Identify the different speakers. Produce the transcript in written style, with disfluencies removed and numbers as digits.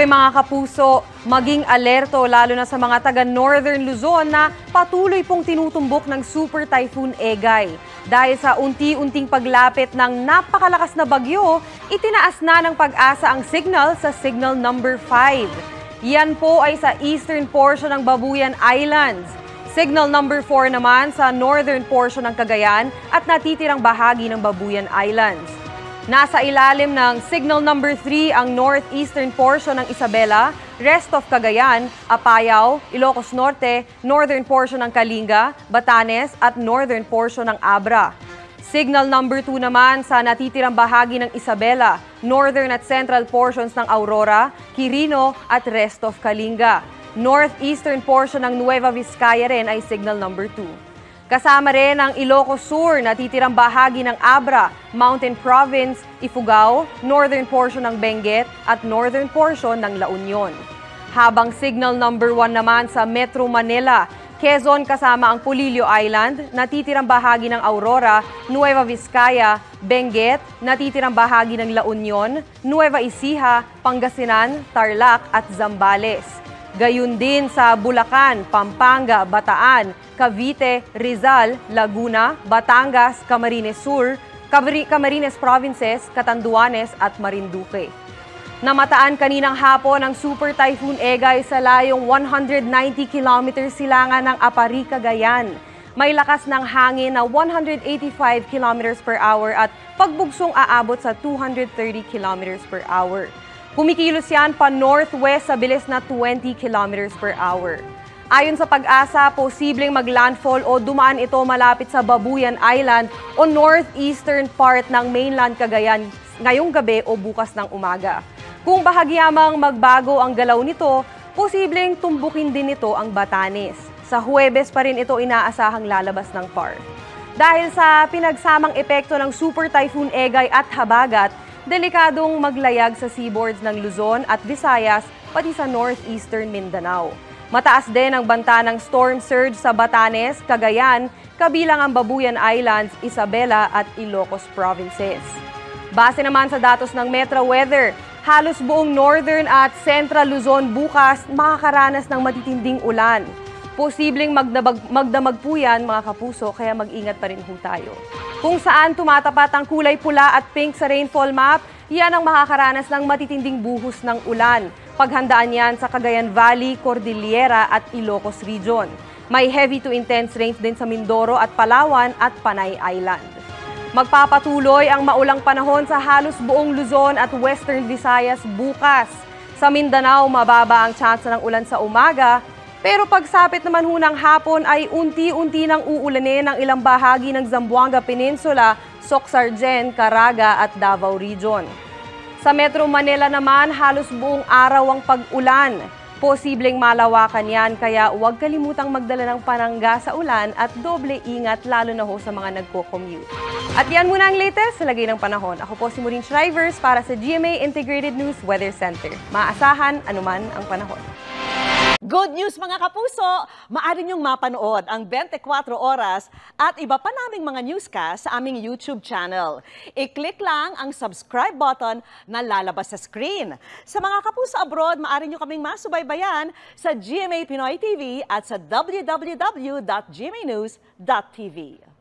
Speaker 1: Hoy mga kapuso, maging alerto lalo na sa mga taga Northern Luzon na patuloy pong tinutumbok ng Super Typhoon Egay. Dahil sa unti-unting paglapit ng napakalakas na bagyo, itinaas na ng Pag-asa ang signal sa signal number 5. Yan po ay sa eastern portion ng Babuyan Islands. Signal number 4 naman sa northern portion ng Cagayan at natitirang bahagi ng Babuyan Islands. Nasa ilalim ng signal number 3 ang northeastern portion ng Isabela, rest of Cagayan, Apayao, Ilocos Norte, northern portion ng Kalinga, Batanes at northern portion ng Abra. Signal number 2 naman sa natitirang bahagi ng Isabela, northern at central portions ng Aurora, Quirino at rest of Kalinga. Northeastern portion ng Nueva Vizcaya rin ay signal number 2. Kasama rin ang Ilocos Sur, natitirang bahagi ng Abra, Mountain Province, Ifugao, northern portion ng Benguet at northern portion ng La Union. Habang signal number 1 naman sa Metro Manila, Quezon kasama ang Polillo Island, natitirang bahagi ng Aurora, Nueva Vizcaya, Benguet, natitirang bahagi ng La Union, Nueva Ecija, Pangasinan, Tarlac at Zambales. Gayun din sa Bulacan, Pampanga, Bataan, Cavite, Rizal, Laguna, Batangas, Camarines Sur, Camarines Provinces, Catanduanes at Marinduque. Namataan kaninang hapon ang Super Typhoon Egay sa layong 190 km silangan ng Apari, Cagayan. May lakas ng hangin na 185 km per hour at pagbugsong aabot sa 230 km per hour. Kumikilos yan pa northwest sa bilis na 20 km per hour. Ayon sa Pag-asa, posibleng maglandfall o dumaan ito malapit sa Babuyan Island o northeastern part ng mainland Cagayan ngayong gabi o bukas ng umaga. Kung bahagyamang magbago ang galaw nito, posibleng tumbukin din nito ang Batanes. Sa Huwebes pa rin ito inaasahang lalabas ng PAR. Dahil sa pinagsamang epekto ng Super Typhoon Egay at Habagat, delikadong maglayag sa seaboards ng Luzon at Visayas pati sa northeastern Mindanao. Mataas din ang banta ng storm surge sa Batanes, Cagayan, kabilang ang Babuyan Islands, Isabela at Ilocos Provinces. Base naman sa datos ng Metro Weather, halos buong northern at central Luzon bukas makakaranas ng matitinding ulan. Posibleng magdamag po yan mga kapuso, kaya mag-ingat pa rin po tayo. Kung saan tumatapat ang kulay pula at pink sa rainfall map, yan ang makakaranas ng matitinding buhos ng ulan. Paghandaan yan sa Cagayan Valley, Cordillera at Ilocos Region. May heavy to intense rains din sa Mindoro at Palawan at Panay Island. Magpapatuloy ang maulang panahon sa halos buong Luzon at Western Visayas bukas. Sa Mindanao, mababa ang tsansa ng ulan sa umaga, pero pagsapit naman ho ng hapon ay unti-unti nang uulanin ng ilang bahagi ng Zamboanga Peninsula, Soc-Sargen, Caraga at Davao Region. Sa Metro Manila naman, halos buong araw ang pag-ulan. Posibleng malawakan yan, kaya huwag kalimutang magdala ng panangga sa ulan at doble ingat lalo na ho sa mga nagko-commute. At yan muna ang latest sa lagay ng panahon. Ako po si Maureen Shrivers para sa GMA Integrated News Weather Center. Maasahan anuman ang panahon.
Speaker 2: Good news mga kapuso! Maaari niyong mapanood ang 24 oras at iba pa naming mga newscast sa aming YouTube channel. I-click lang ang subscribe button na lalabas sa screen. Sa mga kapuso abroad, maaari niyo kaming masubaybayan sa GMA Pinoy TV at sa www.gmanews.tv.